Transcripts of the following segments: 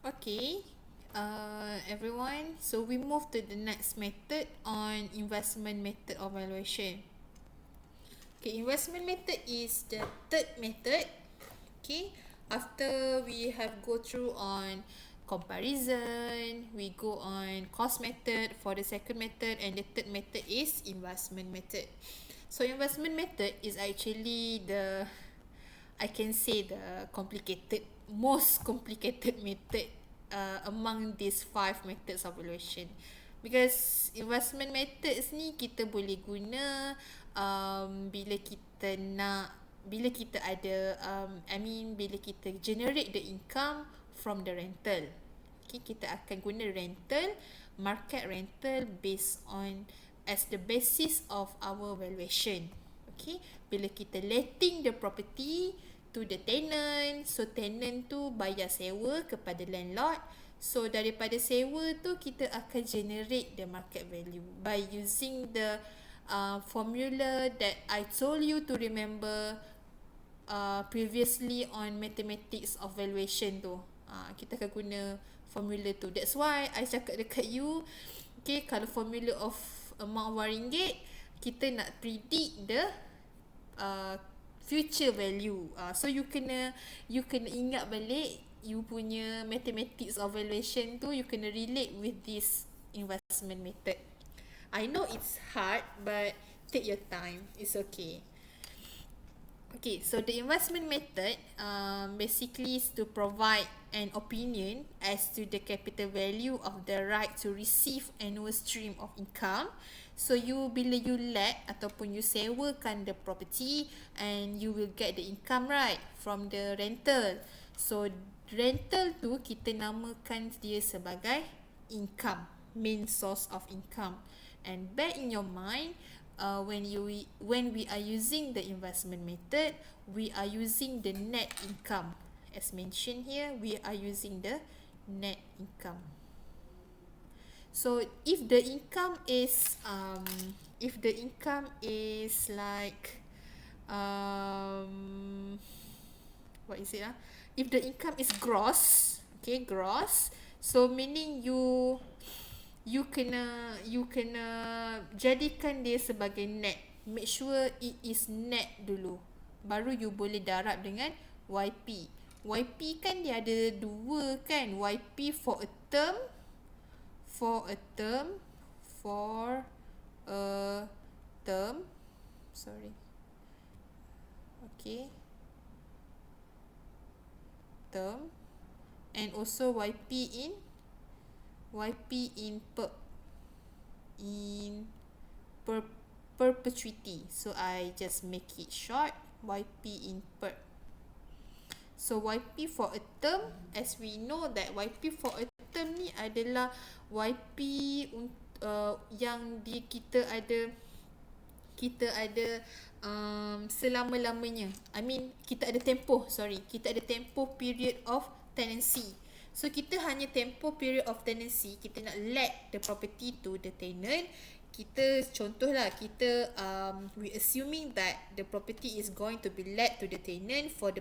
Okay, everyone. So we move to the next method on investment method of valuation. Okay, investment method is the third method. Okay, after we have go through on comparison, we go on cost method for the second method, and the third method is investment method. So investment method is actually the, I can say, the most complicated method among these five methods of valuation, because investment methods ni kita boleh guna bila kita ada bila kita generate the income from the rental. Okay, kita akan guna rental, market rental based on as the basis of our valuation. Okay, bila kita letting the property to the tenant, so tenant tu bayar sewa kepada landlord. So daripada sewa tu kita akan generate the market value by using the formula that I told you to remember previously on mathematics of valuation tu. Kita akan guna formula tu. That's why I cakap dekat you, okay, kalau formula of amount RM1, kita nak predict the future value. So you kena ingat balik you punya mathematics of valuation tu, you kena relate with this investment method. I know it's hard, but take your time. It's okay. Okay, so the investment method basically is to provide an opinion as to the capital value of the right to receive annual stream of income. So bila you let ataupun you sewakan the property, and you will get the income right from the rental. So rental tu kita namakan dia sebagai income, main source of income. And bear in your mind, when we are using the investment method, we are using the net income. As mentioned here, we are using the net income. So if the income is like what is it? If the income is gross, okay, gross, so meaning you kena jadikan dia sebagai net. Make sure it is net dulu, baru you boleh darab dengan YP. YP kan dia ada dua kan, YP for a term, sorry, okay, term, and also YP in perpetuity. So I just make it short, YP in perp. So YP for a term, as we know that YP for a term ni adalah YP yang kita ada selama-lamanya. Kita ada tempoh period of tenancy. So kita hanya tempoh period of tenancy, kita nak let the property to the tenant. Contohlah we assuming that the property is going to be let to the tenant for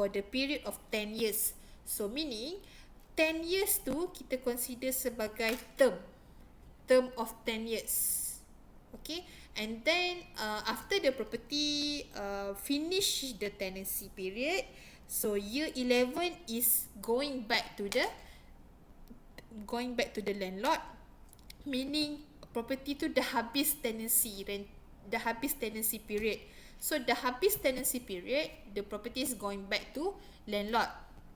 the period of 10 years. So meaning 10 years tu kita consider sebagai term of 10 years. Okay, and then after the property finish the tenancy period, so year 11 is going back to the landlord, meaning property tu dah habis tenancy period. So dah habis tenancy period, the property is going back to landlord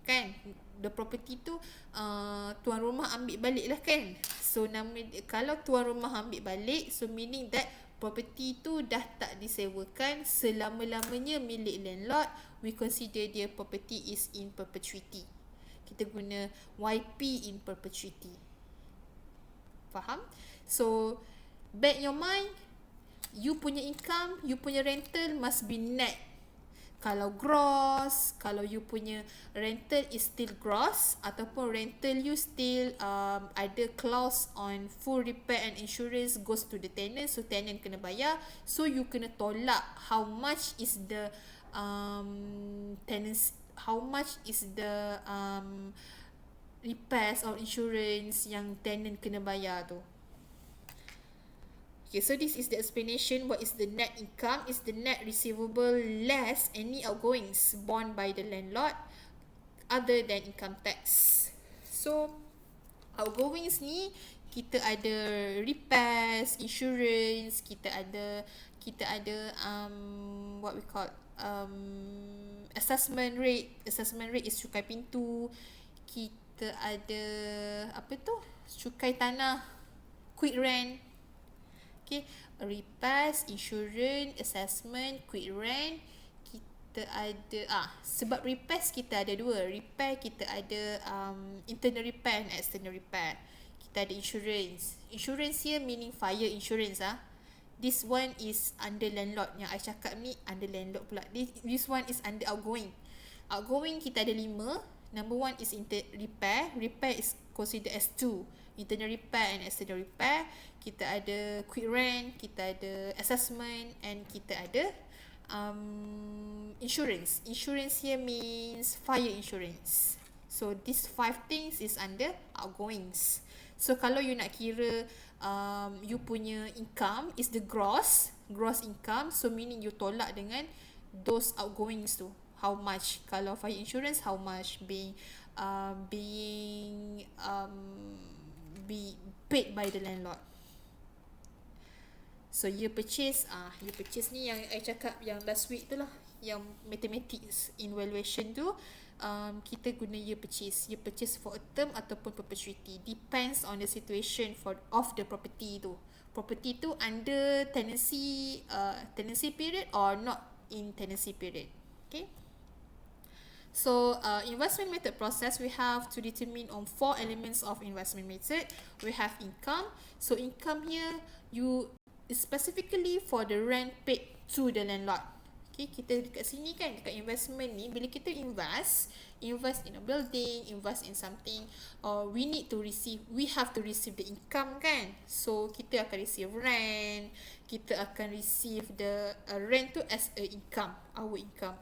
kan. The property tu tuan rumah ambil balik lah kan. So kalau tuan rumah ambil balik, so meaning that property tu dah tak disewakan, selama-lamanya milik landlord. We consider dia property is in perpetuity. Kita guna YP in perpetuity. Faham? So bear in your mind, you punya income, you punya rental must be net. Kalau gross, kalau you punya rental is still gross, ataupun rental you still ada clause on full repair and insurance goes to the tenant, so tenant kena bayar. So you kena tolak how much is the tenants, how much is the repairs or insurance yang tenant kena bayar tu. Okay, so this is the explanation. What is the net income? Is the net receivable less any outgoings borne by the landlord other than income tax. So outgoings ni kita ada repairs, insurance, kita ada what we call assessment rate. Assessment rate is cukai pintu. Kita ada apa tu? Cukai tanah, quick rent. Okay, repairs, insurance, assessment, quick rent. Kita ada sebab repairs kita ada dua. Repair kita ada internal repair and external repair. Kita ada insurance. Insurance here meaning fire insurance This one is under landlord. Yang I cakap ni under landlord pula. This one is under outgoing. Outgoing kita ada 5. Number 1 is repair. Repair is considered as 2. Internal repair and external repair. Kita ada quick rent, kita ada assessment, and kita ada insurance. Insurance here means fire insurance. So these 5 things is under outgoings. So kalau you nak kira you punya income is the gross income, so meaning you tolak dengan those outgoings tu. How much kalau fire insurance, how much being be paid by the landlord. So you purchase ni yang I cakap yang last week tu lah, yang mathematics in valuation tu, kita guna year purchase for a term ataupun perpetuity, depends on the situation of the property tu under tenancy period or not in tenancy period. Okay. So investment method process, we have to determine on 4 elements of investment method. We have income. So income here you specifically for the rent paid to the landlord. Okay, kita dekat sini kan, dekat investment ni, bila kita invest in a building, invest in something, we have to receive the income kan. So kita akan receive rent, kita akan receive the rent tu as a income, our income.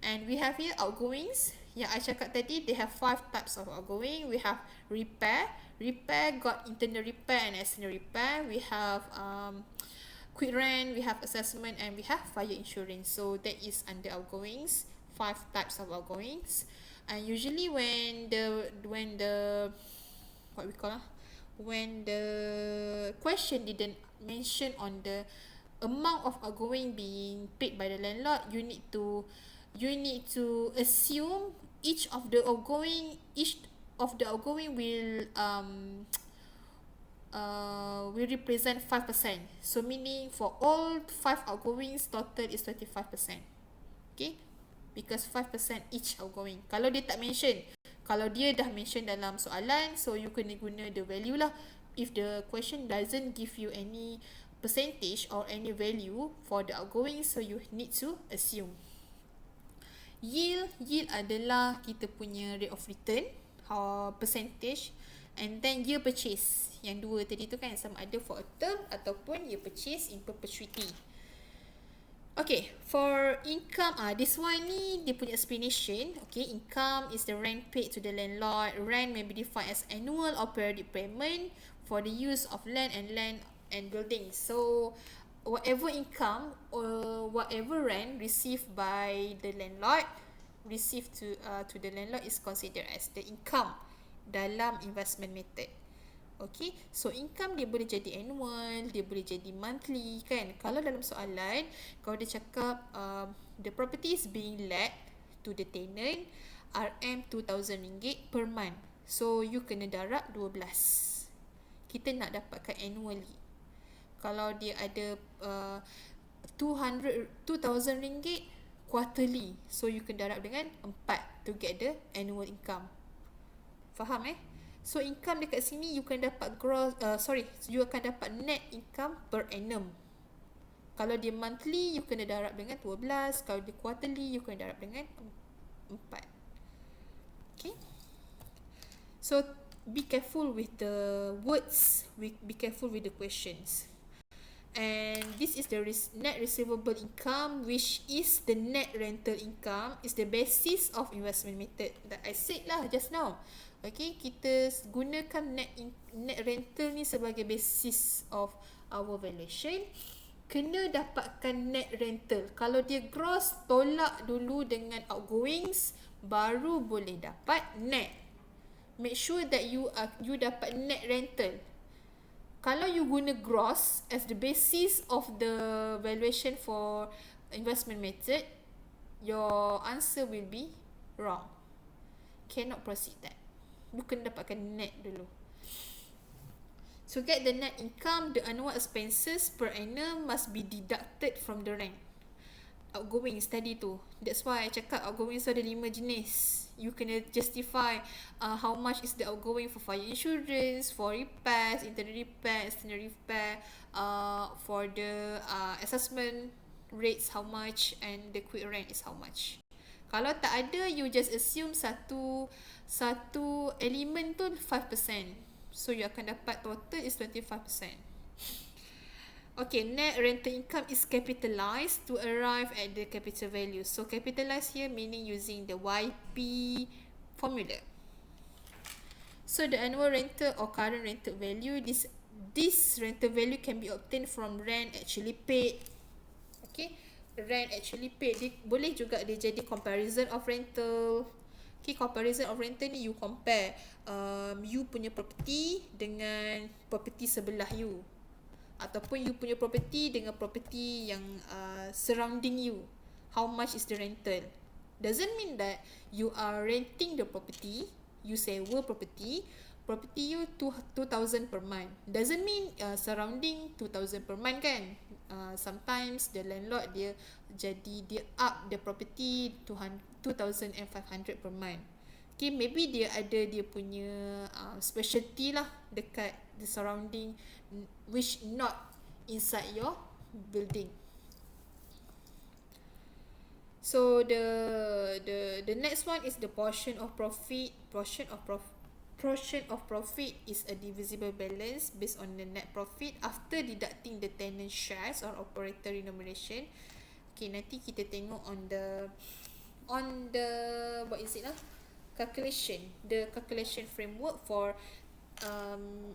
And we have here outgoings. Yang I cakap tadi, they have 5 types of outgoing. We have repair. Repair got internal repair and external repair. We have quick rent, we have assessment, and we have fire insurance. So that is under outgoings. 5 types of outgoings. And usually when the question didn't mention on the amount of outgoing being paid by the landlord, you need to assume each of the outgoing will represent 5%. So meaning for all 5 outgoings, total is 25%. Okay, because 5% each outgoing. Kalau dia tak mention, kalau dia dah mention dalam soalan, so you kena guna the value lah. If the question doesn't give you any percentage or any value for the outgoing, so you need to assume. Yield adalah kita punya rate of return, percentage, and then year purchase. Yang dua tadi tu kan, sama ada for a term ataupun year purchase in perpetuity. Okay, for income, this one ni dia punya explanation. Okay, income is the rent paid to the landlord. Rent may be defined as annual or periodic payment for the use of land and buildings. So whatever income or whatever rent received by the landlord, received to the landlord is considered as the income dalam investment method. Okay, so income dia boleh jadi annual, dia boleh jadi monthly kan. Kalau dalam soalan, kalau dia cakap the property is being let to the tenant RM2,000 per month, so you kena darab 12. Kita nak dapatkan annually. Kalau dia ada RM2,000 quarterly, so you kena darab dengan 4 to get the annual income. Faham So income dekat sini you akan dapat you akan dapat net income per annum. Kalau dia monthly, you kena darab dengan 12. Kalau dia quarterly, you kena darab dengan 4. Okay, so be careful with the words, be careful with the questions. And this is the net receivable income, which is the net rental income, is the basis of investment method that I said lah just now. Okay, kita gunakan net rental ni sebagai basis of our valuation. Kena dapatkan net rental. Kalau dia gross, tolak dulu dengan outgoings, baru boleh dapat net. Make sure that you dapat net rental. Kalau you guna gross as the basis of the valuation for investment method, your answer will be wrong. Cannot proceed that. You kena dapatkan net dulu. To get the net income, the annual expenses per annum must be deducted from the rent. Outgoings tadi tu. That's why I cakap outgoings ada 5 jenis. You kena justify how much is the outgoing for fire insurance, for repairs, internal repair, external repair, for the assessment rates how much, and the quick rent is how much. Kalau tak ada, you just assume satu element tu 5%. So you akan dapat total is 25%. Okay, net rental income is capitalized to arrive at the capital value. So capitalized here meaning using the YP formula. So the annual rental or current rental value, this rental value can be obtained from rent actually paid. Okay, rent actually paid. Boleh juga dia jadi comparison of rental. Okay, comparison of rental ni you compare you punya property dengan property sebelah you, ataupun you punya property dengan property yang surrounding you. How much is the rental? Doesn't mean that you are renting the property, you sewa property you 2,000 per month. Doesn't mean surrounding 2,000 per month kan. Sometimes the landlord dia up the property 2,500 per month. Okay, maybe dia ada dia punya specialty lah dekat the surrounding which not inside your building. So the next one is the portion of profit. Portion of profit is a divisible balance based on the net profit after deducting the tenant shares or operator remuneration. Okay, nanti kita tengok on the what is it lah? The calculation framework for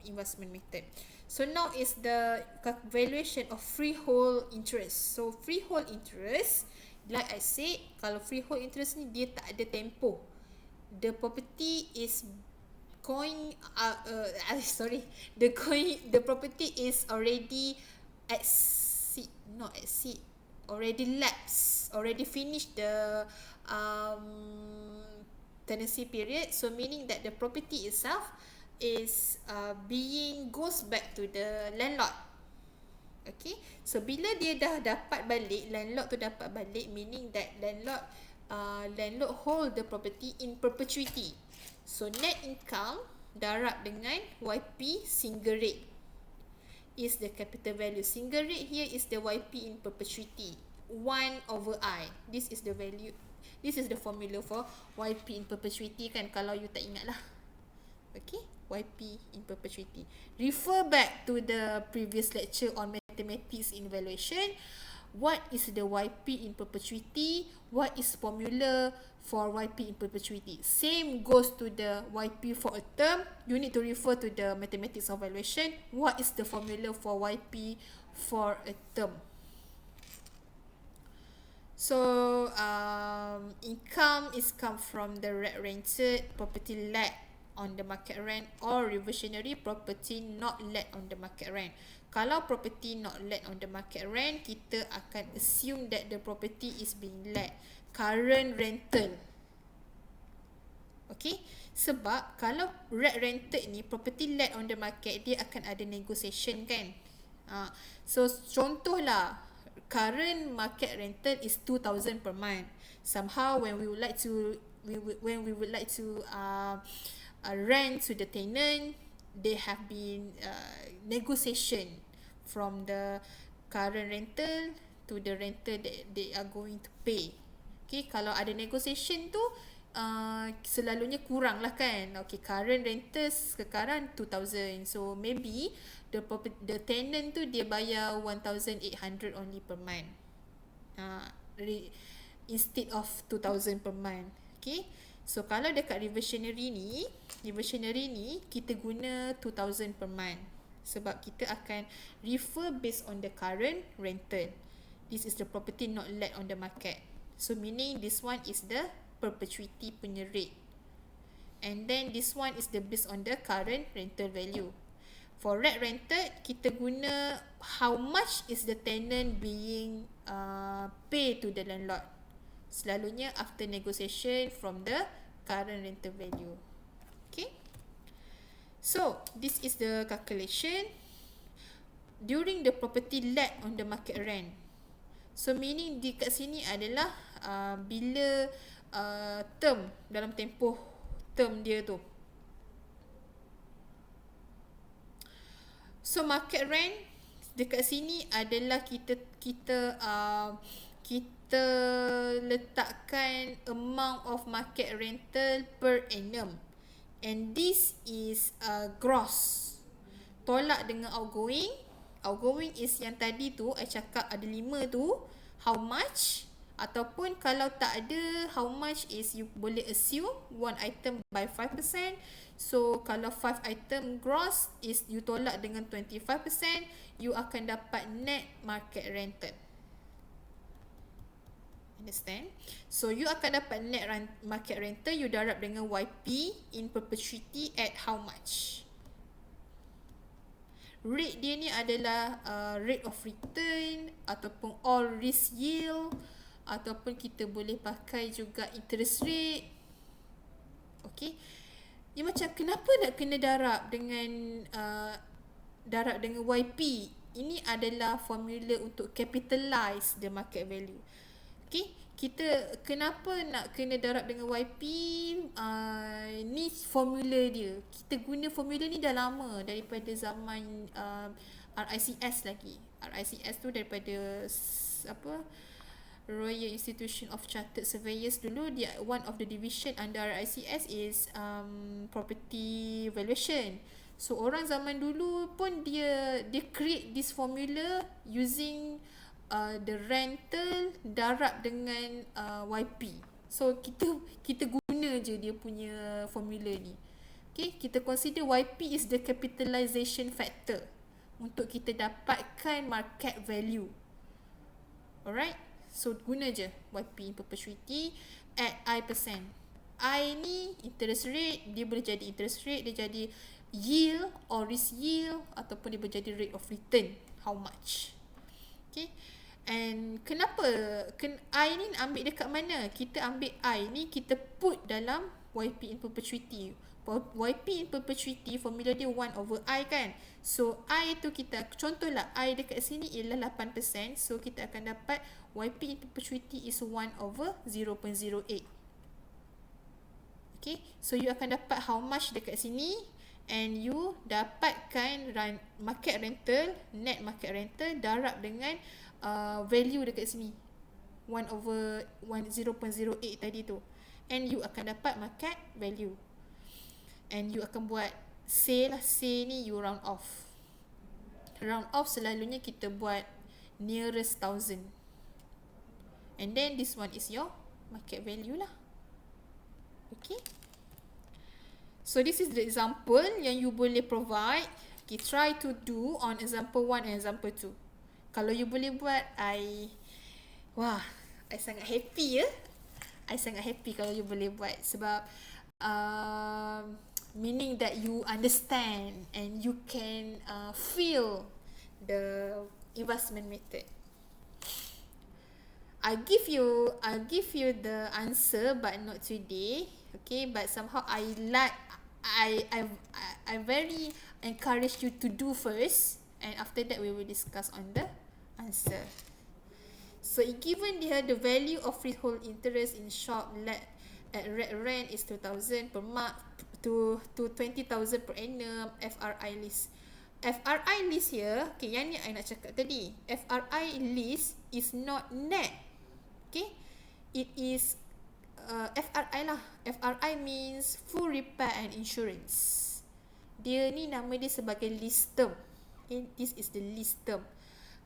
investment method. So now is the valuation of freehold interest. So freehold interest, like I said, kalau freehold interest ni dia tak ada tempoh. The property is the property is already already lapsed, already finished the tenancy period. So meaning that the property itself is goes back to the landlord. Okay, so bila dia dah dapat balik, landlord tu dapat balik, meaning that landlord hold the property in perpetuity. So net income darab dengan YP single rate is the capital value. Single rate here is the YP in perpetuity, 1/I. This is the value. This is the formula for YP in perpetuity kan, kalau you tak ingat lah. Okay, YP in perpetuity. Refer back to the previous lecture on mathematics in valuation. What is the YP in perpetuity? What is formula for YP in perpetuity? Same goes to the YP for a term. You need to refer to the mathematics of valuation. What is the formula for YP for a term? So income is come from the rented property let on the market rent or reversionary property not let on the market rent. Kalau property not let on the market rent, kita akan assume that the property is being let current rental. Okay, sebab kalau rented ni property let on the market, dia akan ada negotiation kan. So contohlah current market rental is 2,000 per month. Somehow when we would like to rent to the tenant, there have been negotiation from the current rental to the rental that they are going to pay. Okay, kalau ada negotiation tu, selalunya kurang lah kan. Okay, current renters sekarang 2,000. So maybe the tenant tu dia bayar 1,800 only per month. Instead of 2,000 per month. Okay. So kalau dekat reversionary ni kita guna 2,000 per month. Sebab kita akan refer based on the current rental. This is the property not let on the market. So meaning this one is the perpetuity punya rate. And then this one is the based on the current rental value. For rate rented, kita guna how much is the tenant being pay to the landlord. Selalunya after negotiation from the current rental value. Okay. So this is the calculation during the property let on the market rent. So meaning di kat sini adalah bila term, dalam tempoh term dia tu. So market rent dekat sini adalah kita letakkan amount of market rental per annum, and this is gross, tolak dengan outgoing. Outgoing is yang tadi tu I cakap ada 5 tu, how much, ataupun kalau tak ada how much is you boleh assume one item by 5%. So kalau 5 item gross is you tolak dengan 25%, you akan dapat net market rented. Understand? So you akan dapat net market rental, you darab dengan YP in perpetuity at how much. Rate dia ni adalah rate of return ataupun all risk yield, ataupun kita boleh pakai juga interest rate. Okay. Dia macam kenapa nak kena darab dengan YP? Ini adalah formula untuk capitalize the market value. Okay, kita kenapa nak kena darab dengan YP? Ni formula dia. Kita guna formula ni dah lama, daripada zaman RICS lagi. RICS tu daripada Royal Institution of Chartered Surveyors dulu. Dia one of the division under RICS is property valuation. So orang zaman dulu pun dia create this formula using the rental darab dengan YP. So kita guna je dia punya formula ni. Okay, kita consider YP is the capitalization factor untuk kita dapatkan market value. Alright, so guna je YP perpetuity at I%. I ni interest rate, dia boleh jadi interest rate, dia jadi yield or risk yield, ataupun dia boleh jadi rate of return, how much. Okay. And kenapa I ni ambil dekat mana? Kita ambil I ni, kita put dalam YP in perpetuity. YP in perpetuity formula dia 1/I kan. So I tu kita, contohlah I dekat sini ialah 8%. So kita akan dapat YP in perpetuity is 1/0.08. Okay, so you akan dapat how much dekat sini, and you dapatkan market rental, net market rental darab dengan value dekat sini 1/0.08 tadi tu, and you akan dapat market value. And you akan buat say lah, say ni you round off. Round off selalunya kita buat nearest 1,000, and then this one is your market value lah. Okay, so this is the example yang you boleh provide. Okay, try to do on example 1 and example 2. Kalau you boleh buat, I sangat happy ya. I sangat happy kalau you boleh buat, sebab meaning that you understand and you can feel the investment method. I give you the answer, but not today. Okay, but somehow I very encourage you to do first, and after that we will discuss on the answer. So given here the value of freehold interest in shop let at rent is 2,000 per month to 20,000 per annum. FRI list. FRI list here, okay, yang ni I nak cakap tadi. FRI list is not net. Okay, it is FRI lah. FRI means full repair and insurance. Dia ni nama dia sebagai list term. Okay, this is the list term.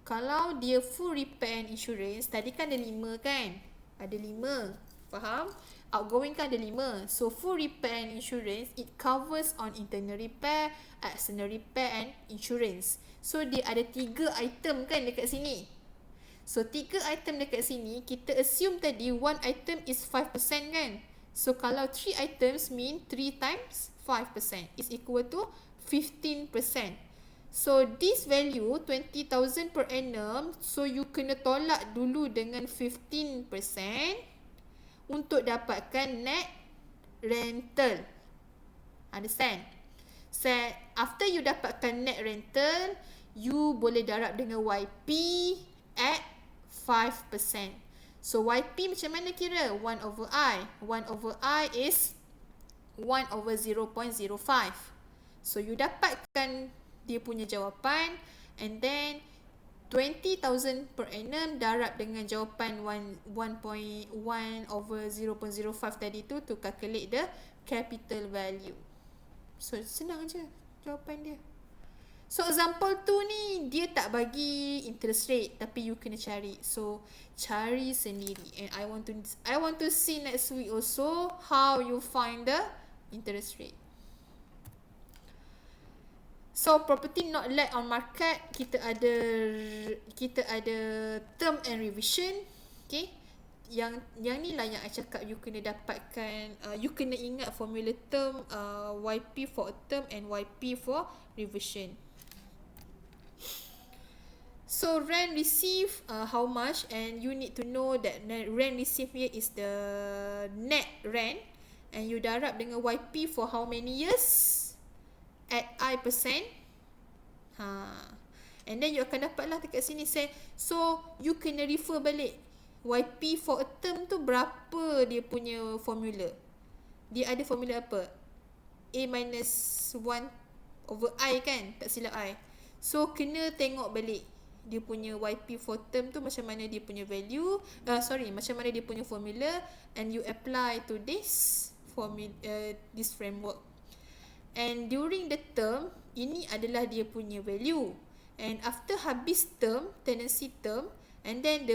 Kalau dia full repair and insurance, tadi kan ada 5 kan? Ada 5. Faham? Outgoing kan ada 5. So full repair and insurance, it covers on internal repair, external repair and insurance. So dia ada 3 item kan dekat sini. So 3 item dekat sini, kita assume tadi 1 item is 5% kan? So kalau 3 items mean 3 times 5% is equal to 15%. So this value 20,000 per annum, so you kena tolak dulu dengan 15% untuk dapatkan net rental. Understand? So after you dapatkan net rental, you boleh darab dengan YP at 5%. So YP macam mana kira? 1 over I. 1 over I is 1 over 0.05. So you dapatkan dia punya jawapan, and then 20,000 per annum darab dengan jawapan 1.1 over 0.05 tadi tu to calculate the capital value. So senang je jawapan dia. So example tu ni dia tak bagi interest rate, tapi you kena cari. So cari sendiri. And I want to see next week also how you find the interest rate. So property not let on market, kita ada term and revision. Okay, yang ni lah yang I cakap you kena dapatkan, you kena ingat formula term, YP for a term and YP for revision. So rent receive, how much, and you need to know that rent receive here is the net rent, and you darab dengan YP for how many years at I%. And then you akan dapat lah dekat sini say, so you kena refer balik YP for a term tu berapa dia punya formula. Dia ada formula apa? A minus 1 over I kan, tak silap I. So kena tengok balik dia punya YP for term tu macam mana dia punya value, macam mana dia punya formula, and you apply to this formula, this framework. And during the term, ini adalah dia punya value. And after habis term, tenancy term, and then the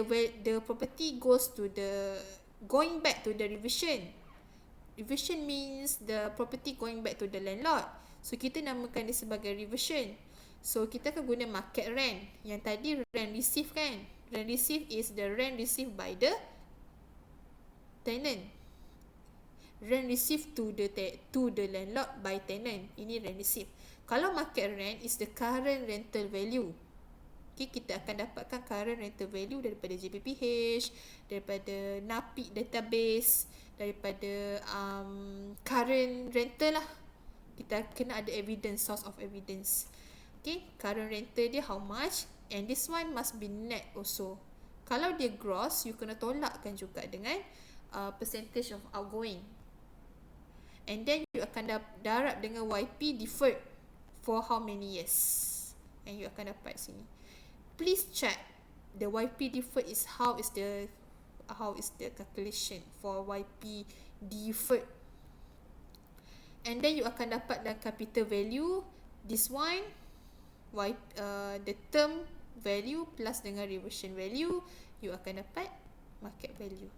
property going back to the revision. Revision means the property going back to the landlord. So kita namakan dia sebagai revision. So kita akan guna market rent. Yang tadi rent receive kan? Rent receive is the rent received by the tenant. Rent received to the landlord by tenant. Ini rent received. Kalau market rent is the current rental value. Okay, kita akan dapatkan current rental value daripada JPPH, daripada NAPIC database, daripada current rental lah. Kita kena ada evidence, source of evidence. Okay, current rental dia how much, and this one must be net also. Kalau dia gross, you kena tolakkan juga dengan percentage of outgoing. And then you akan darab dengan YP deferred for how many years, and you akan dapat sini. Please check the YP deferred is how is the calculation for YP deferred. And then you akan dapat the capital value, this one the term value plus dengan reversion value, you akan dapat market value.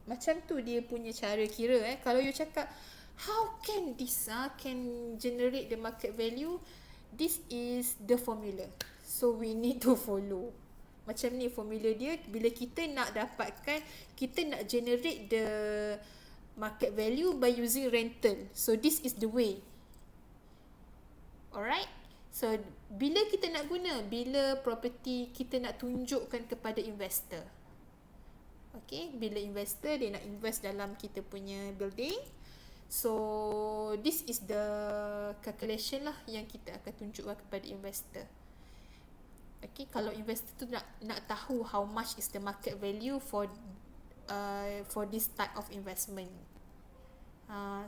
Macam tu dia punya cara kira. Kalau you cakap how can this can generate the market value, this is the formula, so we need to follow. Macam ni formula dia. Bila kita nak dapatkan, kita nak generate the market value by using rental, so this is the way. Alright, so bila kita nak guna, bila property kita nak tunjukkan kepada investor. Okay, bila investor dia nak invest dalam kita punya building, so this is the calculation lah yang kita akan tunjukkan kepada investor. Okay, kalau investor tu nak tahu how much is the market value for this type of investment.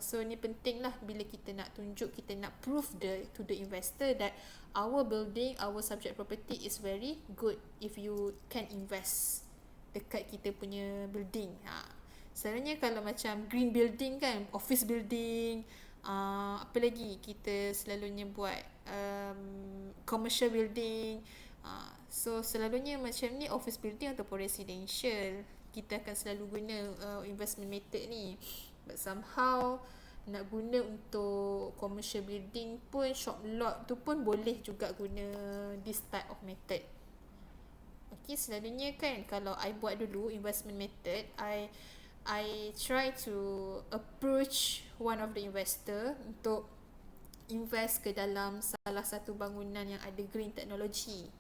So ni penting lah bila kita nak tunjuk, kita nak prove to the investor that our building, our subject property is very good if you can invest dekat kita punya building. Selalunya kalau macam green building kan, office building, apa lagi kita selalunya buat, commercial building. So selalunya macam ni office building ataupun residential, kita akan selalu guna investment method ni. But somehow nak guna untuk commercial building pun, shop lot tu pun boleh juga guna this type of method. Okay, selalunya kan kalau I buat dulu investment method, I try to approach one of the investor untuk invest ke dalam salah satu bangunan yang ada green technology.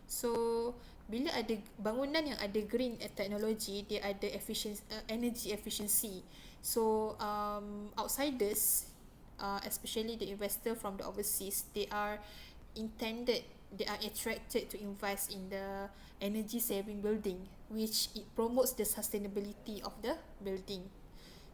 So bila ada bangunan yang ada green technology, dia ada energy efficiency. So outsiders, especially the investor from the overseas, they are attracted to invest in the energy saving building, which it promotes the sustainability of the building.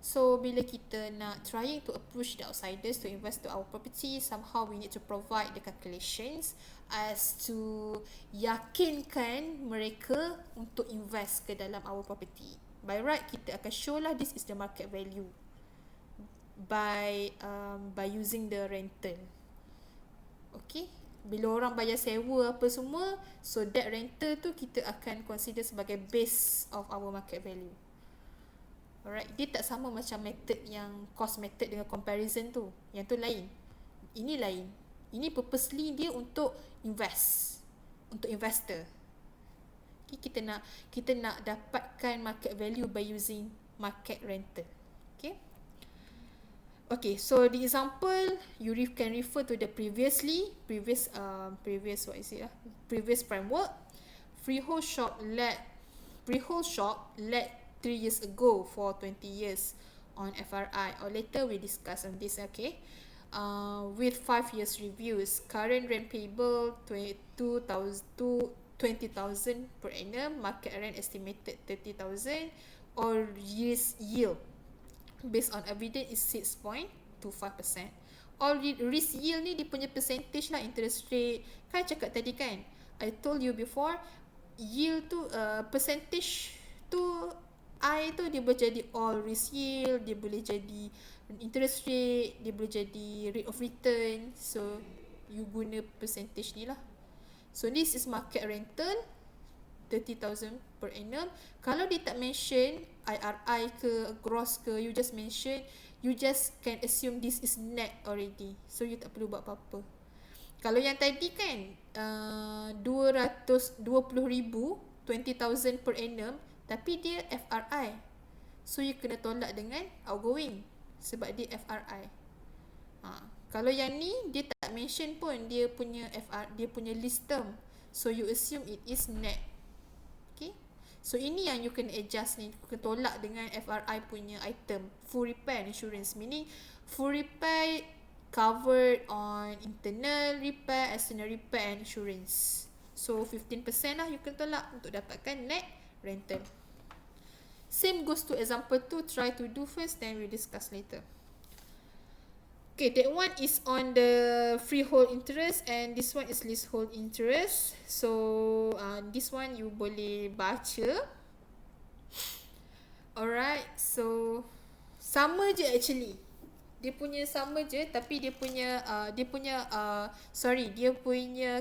So bila kita nak trying to approach the outsiders to invest to our property, somehow we need to provide the calculations as to yakinkan mereka untuk invest ke dalam our property. By right, kita akan show lah this is the market value by using the rental. Okay, bila orang bayar sewa apa semua, so that rental tu kita akan consider sebagai base of our market value. Alright, dia tak sama macam method yang cost method dengan comparison tu. Yang tu lain. Ini lain. Ini purposely dia untuk invest, untuk investor. Okay, kita nak dapatkan market value by using market rental. Okay, so the example you can refer to the previous framework. Freehold shop let 3 years ago for 20 years on FRI, or later we discuss on this. Okay, with 5 years reviews, current rent payable 20,000 per annum, market rent estimated 30,000, or years yield based on evidence is 6.25%. All risk yield ni dia punya percentage lah, interest rate. Kan cakap tadi kan, I told you before, yield tu percentage tu tu dia boleh jadi all risk yield, dia boleh jadi interest rate, dia boleh jadi rate of return. So you guna percentage ni lah. So this is market rental 30,000 per annum. Kalau dia tak mention IRI ke gross ke, you just mention, you just can assume this is net already. So you tak perlu buat apa-apa. Kalau yang tadi kan 220,000, 20,000 per annum, tapi dia FRI, so you kena tolak dengan outgoing sebab dia FRI. Kalau yang ni dia tak mention pun dia punya dia punya lease term, so you assume it is net. Okay, so ini yang you kena adjust ni, you kena tolak dengan FRI punya item. Full repair insurance, meaning full repair covered on internal repair, external repair and insurance. So 15% lah you kena tolak untuk dapatkan net rental. Same goes to example 2. Try to do first, then we'll discuss later. Okay, that one is on the freehold interest and this one is leasehold interest. So this one you boleh baca. Alright, so sama je actually. Dia punya sama je, tapi dia punya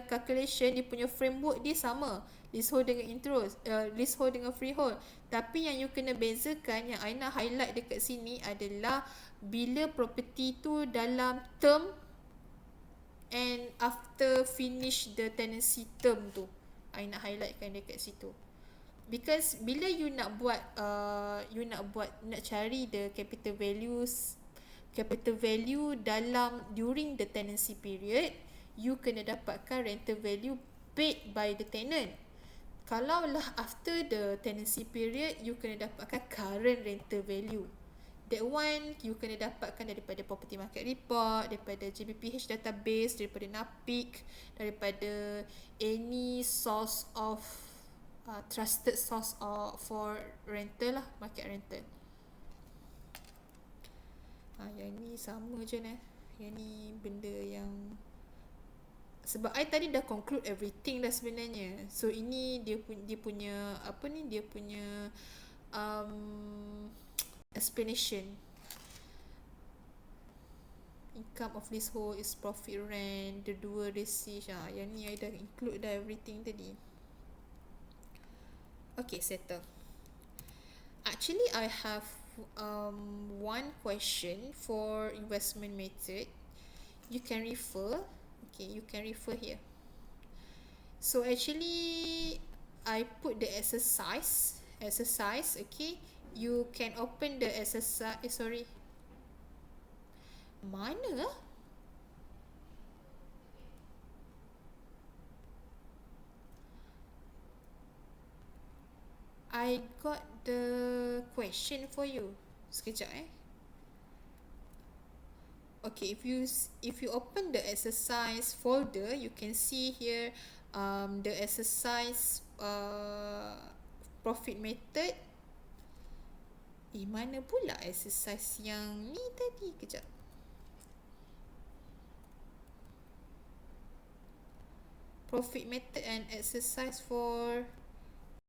calculation, dia punya framework dia sama. Leasehold dengan interest, leasehold dengan freehold. Tapi yang you kena bezakan, yang I nak highlight dekat sini adalah bila property tu dalam term and after finish the tenancy term tu, I nak highlightkan dekat situ. Because bila you nak cari the capital value dalam during the tenancy period, you kena dapatkan rental value paid by the tenant. Kalau lah after the tenancy period, you kena dapatkan current rental value. That one you kena dapatkan daripada property market report, daripada JBPH database, daripada NAPIC, daripada any source of trusted source for rental lah, market rental. Yang ni sama je nah. Yang ni benda yang, sebab I tadi dah conclude everything dah sebenarnya. So ini dia punya apa ni, dia punya explanation. Income of leasehold is profit rent, the dua receipt. Yang ni I dah include dah everything tadi. Okay, settle. Actually, I have one question for investment method. You can refer. Okay, you can refer here. So actually, I put the exercise. Okay. You can open the exercise. Sorry. Mana? I got the question for you. Sekejap Okay, if you open the exercise folder, you can see here the exercise profit method. Mana pula exercise yang ni tadi? Kejap. Profit method and exercise for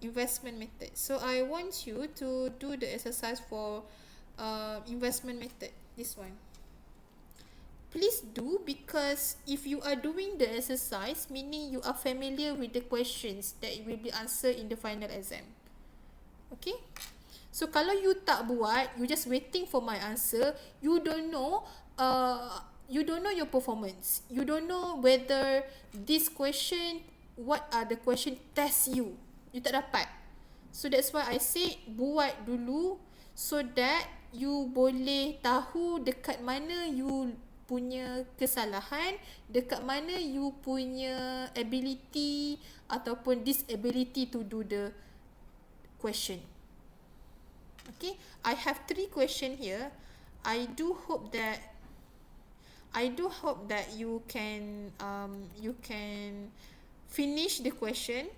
investment method. So I want you to do the exercise for investment method. This one. Please do, because if you are doing the exercise, meaning you are familiar with the questions that will be answered in the final exam. Okay? So kalau you tak buat, you just waiting for my answer, you don't know your performance. You don't know whether this question, what are the question test you. You tak dapat. So that's why I say buat dulu, so that you boleh tahu dekat mana you punya kesalahan, dekat mana you punya ability ataupun disability to do the question. Okay, I have 3 question here. I do hope that you can finish the question,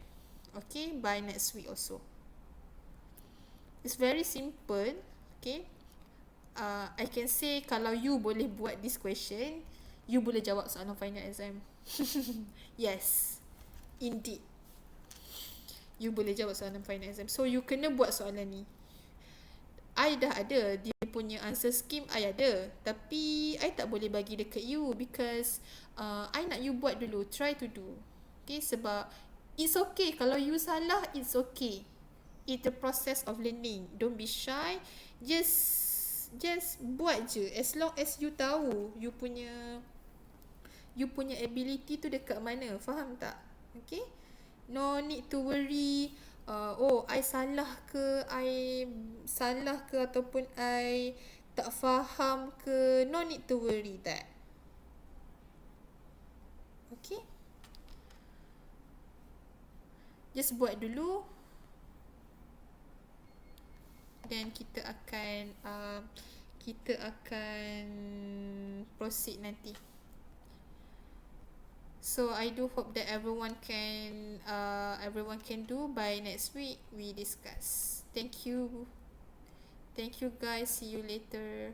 okay, by next week also. It's very simple, okay. I can say kalau you boleh buat this question, you boleh jawab soalan final exam. Yes, indeed. You boleh jawab soalan final exam. So you kena buat soalan ni. I dah ada dia punya answer scheme, I ada, tapi I tak boleh bagi dekat you because I nak you buat dulu, try to do. Okay, sebab it's okay kalau you salah, it's okay. It's the process of learning. Don't be shy. Just buat je. As long as you tahu you punya ability tu dekat mana. Faham tak? Okay? No need to worry. I salah ke ataupun I tak faham ke. No need to worry that. Okay? Just buat dulu. Dan kita akan proceed nanti. So I do hope that everyone can do by next week. We discuss. Thank you guys. See you later.